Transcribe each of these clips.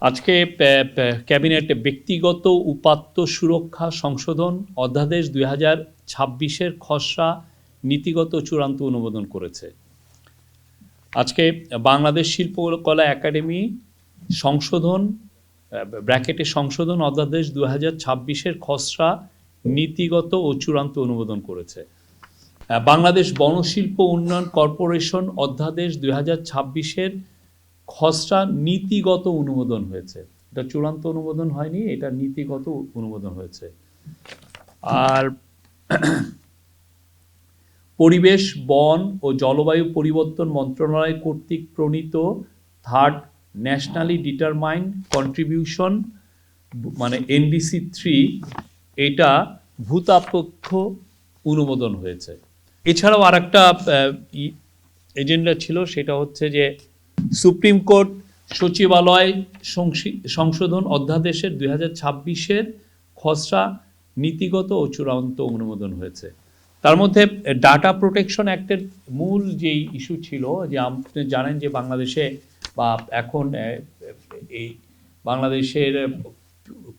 আজকে ক্যাবিনেট ব্যক্তিগত উপাত্ত সুরক্ষা সংশোধন অধ্যাদেশ 2026-এর খসড়া নীতিগত চূড়ান্ত অনুমোদন করেছে। আজকে বাংলাদেশ শিল্পকলা একাডেমি সংশোধন সংশোধন অধ্যাদেশ 2026-এর খসড়া নীতিগত ও চূড়ান্ত অনুমোদন করেছে। বাংলাদেশ বনশিল্প উন্নয়ন কর্পোরেশন অধ্যাদেশ 2026-এর খসড়া নীতিগত অনুমোদন হয়েছে। এটা চূড়ান্ত অনুমোদন হয়নি, এটা নীতিগত অনুমোদন হয়েছে। আর পরিবেশ, বন ও জলবায়ু পরিবর্তন মন্ত্রণালয় কর্তৃক প্রণীত থার্ড ন্যাশনালি ডিটারমাইন্ড কন্ট্রিবিউশন মানে NDC 3 এটা ভূতাপেক্ষ অনুমোদন হয়েছে। এছাড়াও আর একটা এজেন্ডা ছিল, সেটা হচ্ছে যে সুপ্রিম কোর্ট সচিবালয় সংশোধন অধ্যাদেশের 2026-এর খসড়া নীতিগত ও চূড়ান্ত অনুমোদন হয়েছে। তার মধ্যে ডাটা প্রোটেকশন অ্যাক্টের মূল যেই ইস্যু ছিল, যে আপনি জানেন যে বাংলাদেশে বা এখন এই বাংলাদেশের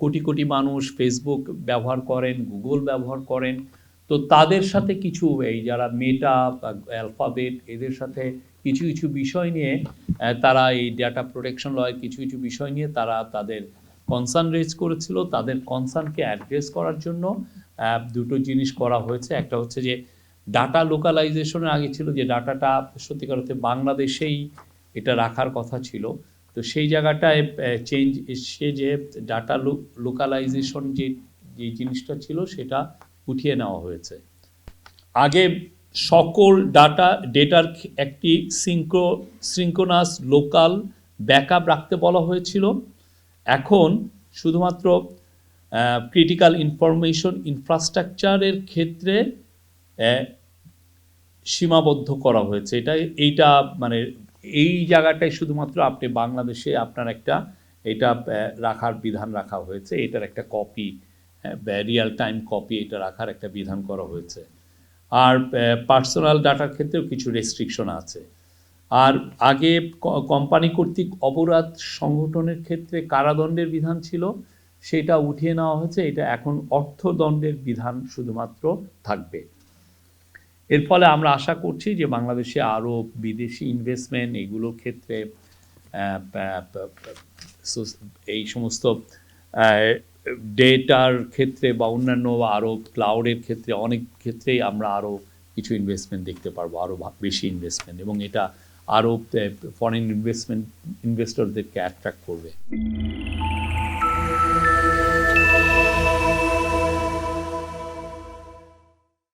কোটি কোটি মানুষ ফেসবুক ব্যবহার করেন, গুগল ব্যবহার করেন, তো তাদের সাথে কিছু এই যারা মেটা, অ্যালফাবেট, এদের সাথে কিছু কিছু বিষয় নিয়ে তারা এই ডাটা প্রোটেকশন লয়ের কিছু কিছু বিষয় নিয়ে তারা তাদের কনসার্ন রেজ করেছিল। তাদের কনসার্নকে অ্যাড্রেস করার জন্য দুটো জিনিস করা হয়েছে। একটা হচ্ছে যে ডাটা লোকালাইজেশনের আগে ছিল যে ডাটাটা সত্যিকার অর্থে বাংলাদেশেই এটা রাখার কথা ছিল, তো সেই জায়গাটায় চেঞ্জ এসে যে ডাটা লোকালাইজেশন যে জিনিসটা ছিল সেটা উঠিয়ে নেওয়া হয়েছে। আগে সকল ডেটার একটি সিঙ্ক্রোনাস লোকাল ব্যাকআপ রাখতে বলা হয়েছিল। এখন শুধুমাত্র ক্রিটিক্যাল ইনফরমেশন ইনফ্রাস্ট্রাকচারের ক্ষেত্রে সীমাবদ্ধ করা হয়েছে। এইটা মানে এই জায়গাটায় শুধুমাত্র আপনি বাংলাদেশে আপনার একটা এটা রাখার বিধান রাখা হয়েছে, এটার একটা কপি, রিয়াল টাইম কপি এটা রাখার একটা বিধান করা হয়েছে। আর পার্সোনাল ডাটার ক্ষেত্রেও কিছু রেস্ট্রিকশন আছে। আর আগে কোম্পানি কর্তৃক অপরাধ সংগঠনের ক্ষেত্রে কারাদণ্ডের বিধান ছিল, সেটা উঠিয়ে নেওয়া হয়েছে। এটা এখন অর্থদণ্ডের বিধান শুধুমাত্র থাকবে। এর ফলে আমরা আশা করছি যে বাংলাদেশে আরও বিদেশি ইনভেস্টমেন্ট এগুলোর ক্ষেত্রে এই সমস্ত ডেটার ক্ষেত্রে বা অন্যান্য আরও ক্লাউডের ক্ষেত্রে অনেক ক্ষেত্রেই আমরা আরও কিছু ইনভেস্টমেন্ট দেখতে পারবো, আরও বেশি ইনভেস্টমেন্ট, এবং এটা আরও ফরেন ইনভেস্টরদেরকে অ্যাট্রাক্ট করবে।